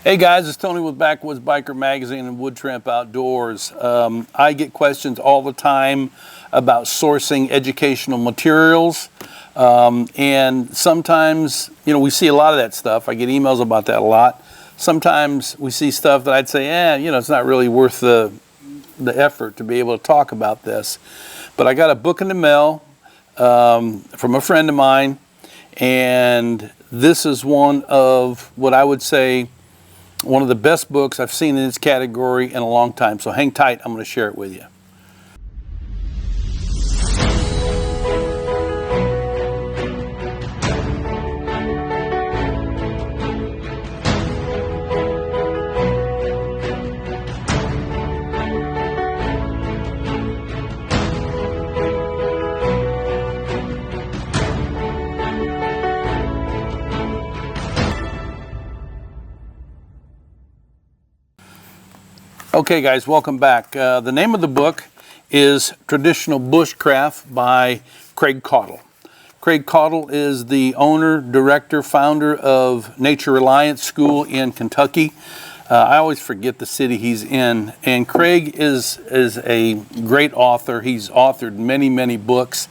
Hey guys, it's Tony with Backwoods Biker Magazine and Wood Tramp Outdoors. I get questions all the time about sourcing educational materials, and sometimes, we see a lot of that stuff. I get emails about that a lot. Sometimes we see stuff that I'd say, it's not really worth the effort to be able to talk about this. But I got a book in the mail from a friend of mine, and this is one of what I would say one of the best books I've seen in this category in a long time. So hang tight, I'm going to share it with you. Okay guys, welcome back. The name of the book is Traditional Bushcraft by Craig Caudill. Craig Caudill is the owner, director, founder of Nature Reliance School in Kentucky. I always forget the city he's in. And Craig is a great author. He's authored many books,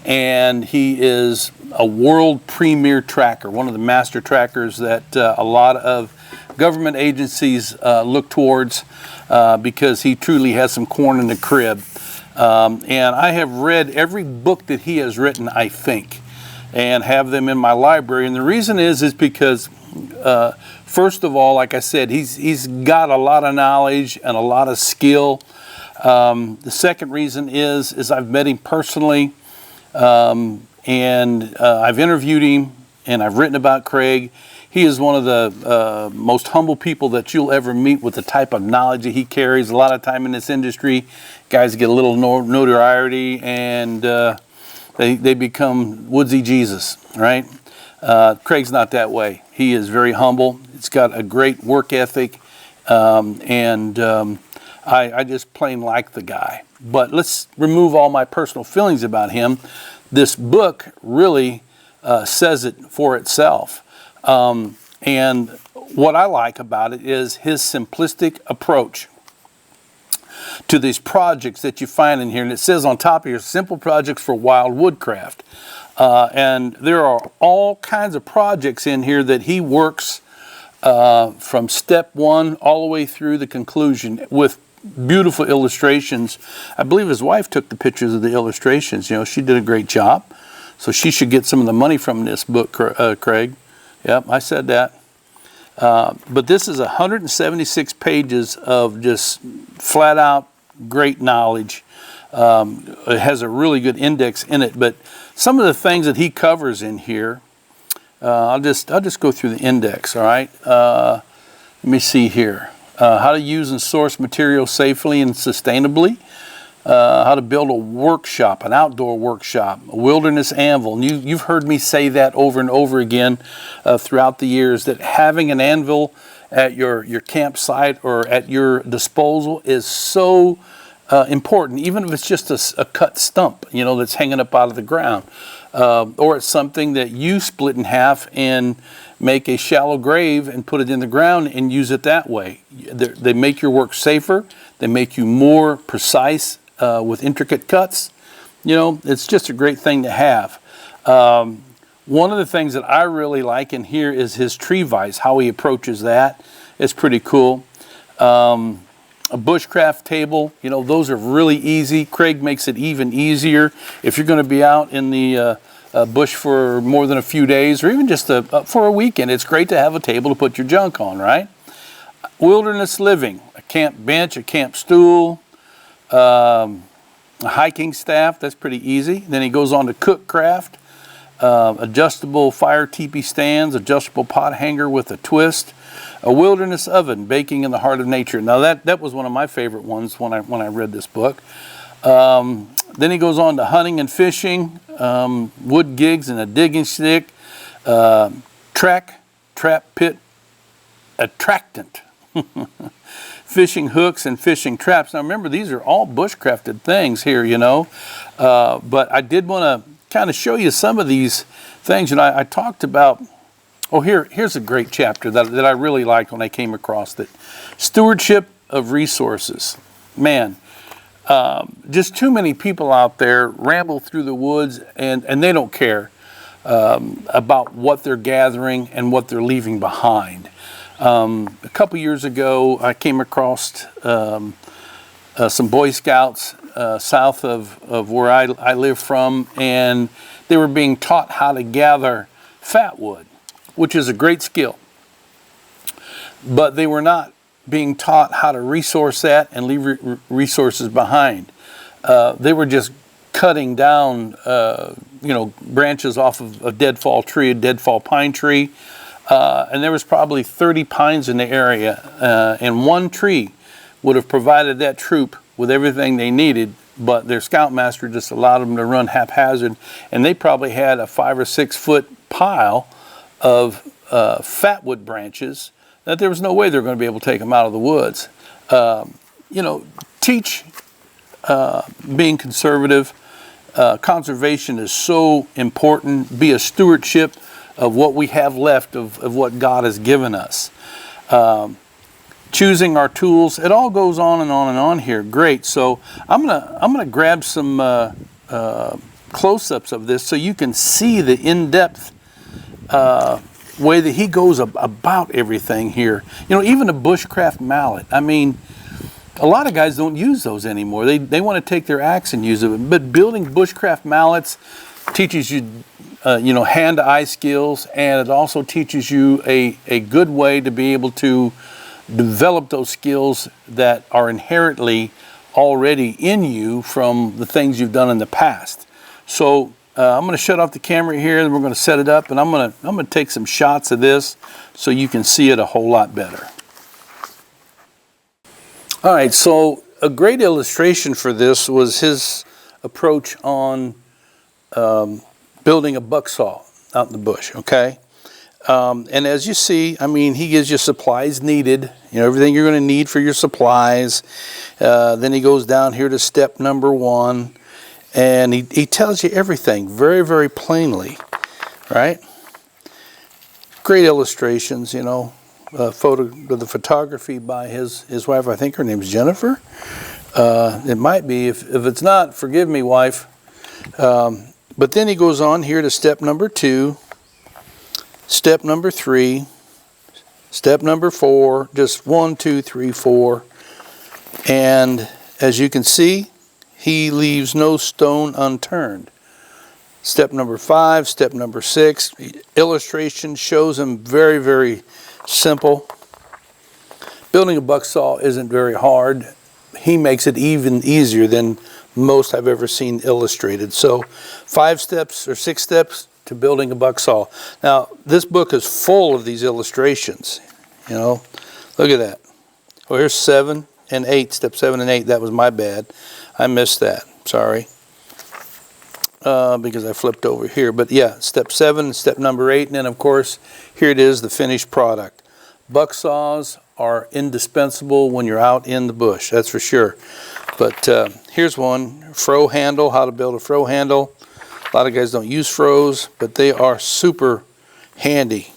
and he is a world premier tracker, one of the master trackers that a lot of government agencies look towards because he truly has some corn in the crib. And I have read every book that he has written, I think, and have them in my library. And the reason is because first of all, like I said, he's got a lot of knowledge and a lot of skill. The second reason is I've met him personally, and I've interviewed him, and I've written about Craig. He is one of the most humble people that you'll ever meet with the type of knowledge that he carries. A lot of time in this industry, guys get a little notoriety and they become woodsy Jesus, right? Craig's not that way. He is very humble. He's got a great work ethic, and I just plain like the guy. But let's remove all my personal feelings about him. This book really says it for itself. And what I like about it is his simplistic approach to these projects that you find in here. And it says on top here, simple projects for wild woodcraft. And there are all kinds of projects in here that he works from step one all the way through the conclusion with beautiful illustrations. I believe his wife took the pictures of the illustrations. She did a great job. So she should get some of the money from this book, Craig. Yep, I said that. But this is 176 pages of just flat out great knowledge. It has a really good index in it, but some of the things that he covers in here, I'll just go through the index, all right? Let me see here. How to use and source materials safely and sustainably. How to build a workshop, an outdoor workshop, a wilderness anvil. And you've heard me say that over and over again throughout the years, that having an anvil at your campsite or at your disposal is so important, even if it's just a cut stump, that's hanging up out of the ground. Or it's something that you split in half and make a shallow grave and put it in the ground and use it that way. They make your work safer. They make you more precise with intricate cuts. It's just a great thing to have. One of the things that I really like in here is his tree vise, how he approaches that. It's pretty cool. A bushcraft table, those are really easy. Craig makes it even easier. If you're going to be out in the bush for more than a few days, or even just for a weekend, it's great to have a table to put your junk on, right? Wilderness living, a camp bench, a camp stool, a hiking staff, that's pretty easy. Then he goes on to cookcraft, adjustable fire teepee stands, adjustable pot hanger with a twist, a wilderness oven, baking in the heart of nature. Now that was one of my favorite ones when I read this book. Then he goes on to hunting and fishing, wood gigs and a digging stick, trap pit attractant. Fishing hooks and fishing traps. Now remember, these are all bushcrafted things here, but I did want to kind of show you some of these things. I talked about Oh, here's a great chapter that I really liked when I came across it. Stewardship of resources. Man, just too many people out there ramble through the woods and they don't care about what they're gathering and what they're leaving behind. A couple years ago, I came across some Boy Scouts south of where I live from, and they were being taught how to gather fat wood, which is a great skill. But they were not being taught how to resource that and leave resources behind. They were just cutting down, branches off of a deadfall tree, a deadfall pine tree, and there was probably 30 pines in the area, and one tree would have provided that troop with everything they needed, but their scoutmaster just allowed them to run haphazard, and they probably had a 5 or 6 foot pile of fatwood branches that there was no way they're going to be able to take them out of the woods. Teach being conservative. Conservation is so important. Be a stewardship of what we have left of what God has given us. Choosing our tools. It all goes on and on and on here. Great. So I'm gonna grab some close-ups of this so you can see the in-depth way that he goes about everything here. Even a bushcraft mallet. I mean, a lot of guys don't use those anymore. They want to take their axe and use it. But building bushcraft mallets teaches you, hand-to-eye skills, and it also teaches you a good way to be able to develop those skills that are inherently already in you from the things you've done in the past. So I'm going to shut off the camera here, and we're going to set it up, and I'm going to take some shots of this so you can see it a whole lot better. All right, so a great illustration for this was his approach on building a buck saw out in the bush, okay? And as you see, I mean, he gives you supplies needed, everything you're going to need for your supplies. Then he goes down here to step number 1, and he tells you everything very, very plainly, right? Great illustrations, the photography by his wife. I think her name's Jennifer. It might be. If it's not, forgive me, wife. But then he goes on here to step number 2, step number 3, step number 4, just 1, 2, 3, 4. And as you can see, he leaves no stone unturned. Step number 5, step number 6, illustration shows him very, very simple. Building a buck saw isn't very hard. He makes it even easier than most I've ever seen illustrated. So 5 steps or 6 steps to building a buck saw. Now, this book is full of these illustrations. Look at that. Well, here's 7 and 8, step 7 and 8. That was my bad. I missed that. Sorry. Because I flipped over here. But yeah, step 7, step number 8, and then of course, here it is, the finished product. Buck saws are indispensable when you're out in the bush, that's for sure. But here's one, froe handle, how to build a froe handle. A lot of guys don't use froes, but they are super handy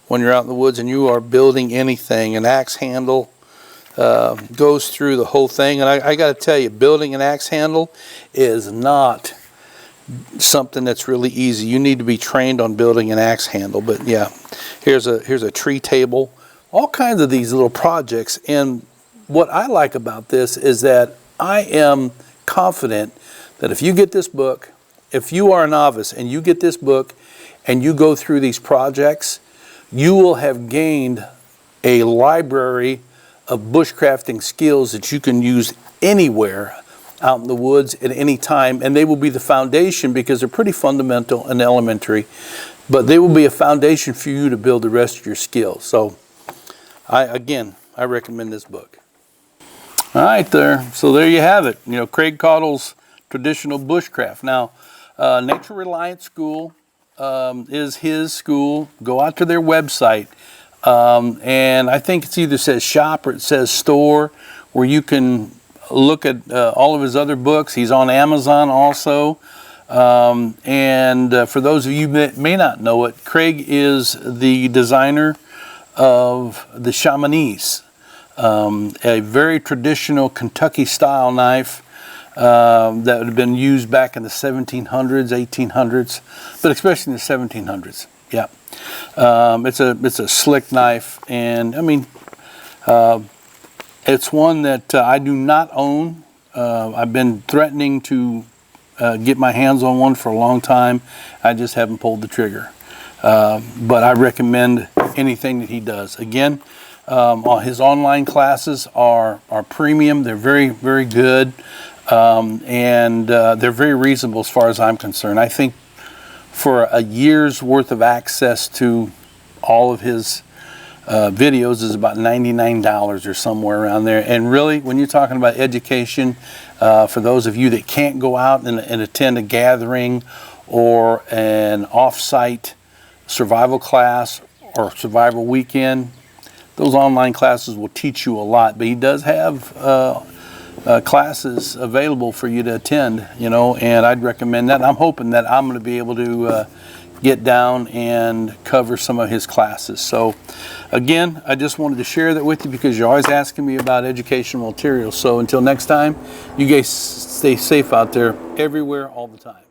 when you're out in the woods and you are building anything. An axe handle goes through the whole thing. And I got to tell you, building an axe handle is not something that's really easy. You need to be trained on building an axe handle. But yeah, here's a tree table. All kinds of these little projects. And what I like about this is that I am confident that if you get this book, if you are a novice and you get this book and you go through these projects, you will have gained a library of bushcrafting skills that you can use anywhere out in the woods at any time, and they will be the foundation because they're pretty fundamental and elementary, but they will be a foundation for you to build the rest of your skills. So I recommend this book. All right there, so there you have it. Craig Caudill's Traditional Bushcraft. Now, Nature Reliance School is his school. Go out to their website, and I think it either says shop or it says store, where you can look at all of his other books. He's on Amazon also. For those of you that may not know it, Craig is the designer of the Chamonix, a very traditional Kentucky style knife that had been used back in the 1700s, 1800s, but especially in the 1700s. Yeah, it's a slick knife, and I mean, it's one that I do not own. I've been threatening to get my hands on one for a long time. I just haven't pulled the trigger. But I recommend anything that he does. Again, his online classes are premium. They're very, very good. They're very reasonable as far as I'm concerned. I think for a year's worth of access to all of his videos is about $99 or somewhere around there. And really, when you're talking about education, for those of you that can't go out and attend a gathering or an off-site survival class or survival weekend, those online classes will teach you a lot. But he does have classes available for you to attend, you know, and I'd recommend that. I'm hoping that I'm going to be able to get down and cover some of his classes. So again, I just wanted to share that with you because you're always asking me about educational materials. So until next time, you guys stay safe out there everywhere all the time.